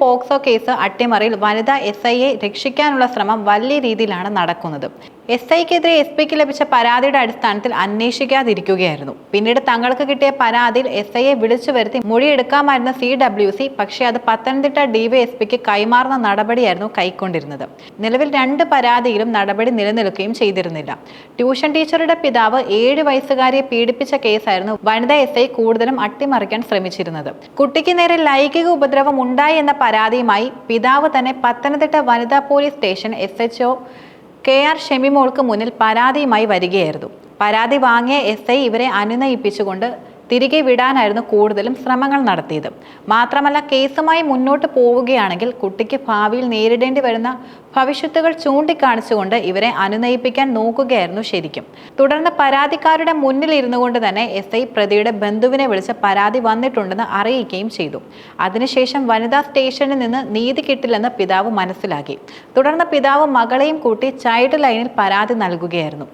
POCSO case അട്ടിമറിയിൽ വനിതാ എസ്ഐയെ രക്ഷിക്കാനുള്ള ശ്രമം വലിയ രീതിയിലാണ് നടക്കുന്നത്. എസ്ഐക്കെതിരെ എസ്പിക്ക് ലഭിച്ച പരാതിയുടെ അടിസ്ഥാനത്തിൽ അന്വേഷിക്കാതിരിക്കുകയായിരുന്നു. പിന്നീട് തങ്ങൾക്ക് കിട്ടിയ പരാതിയിൽ എസ്ഐയെ വിളിച്ചു വരുത്തി മൊഴിയെടുക്കാമായിരുന്ന CWC, പക്ഷേ അത് പത്തനംതിട്ട DYSPക്ക് കൈമാറുന്ന നടപടിയായിരുന്നു കൈക്കൊണ്ടിരുന്നത്. നിലവിൽ 2 പരാതിയിലും നടപടി നിലനിൽക്കുകയും ചെയ്തിരുന്നില്ല. ട്യൂഷൻ ടീച്ചറുടെ പിതാവ് 7 വയസ്സുകാരിയെ പീഡിപ്പിച്ച കേസായിരുന്നു വനിതാ എസ്ഐ കൂടുതലും അട്ടിമറിക്കാൻ ശ്രമിച്ചിരുന്നത്. കുട്ടിക്ക് നേരെ ലൈംഗിക ഉപദ്രവം ഉണ്ടായി എന്ന പരാതിയുമായി പിതാവ് തന്നെ പത്തനംതിട്ട വനിതാ പോലീസ് സ്റ്റേഷൻ SHO KR ഷെമിമോൾക്ക് മുന്നിൽ പരാതിയുമായി വരികയായിരുന്നു. പരാതി വാങ്ങിയ SI ഇവരെ അനുനയിപ്പിച്ചുകൊണ്ട് തിരികെ വിടാനായിരുന്നു കൂടുതലും ശ്രമങ്ങൾ നടത്തിയത്. മാത്രമല്ല, കേസുമായി മുന്നോട്ട് പോവുകയാണെങ്കിൽ കുട്ടിക്ക് ഭാവിയിൽ നേരിടേണ്ടി വരുന്ന ഭവിഷ്യത്തുകൾ ചൂണ്ടിക്കാണിച്ചുകൊണ്ട് ഇവരെ അനുനയിപ്പിക്കാൻ നോക്കുകയായിരുന്നു ശരിക്കും. തുടർന്ന് പരാതിക്കാരുടെ മുന്നിൽ ഇരുന്നു കൊണ്ട് തന്നെ SI പ്രതിയുടെ ബന്ധുവിനെ വിളിച്ച് പരാതി വന്നിട്ടുണ്ടെന്ന് അറിയിക്കുകയും ചെയ്തു. അതിനുശേഷം വനിതാ സ്റ്റേഷനിൽ നിന്ന് നീതി കിട്ടില്ലെന്ന് പിതാവ് മനസ്സിലാക്കി. തുടർന്ന് പിതാവ് മകളെയും കൂട്ടി ചൈൽഡ് ലൈനിൽ പരാതി നൽകുകയായിരുന്നു.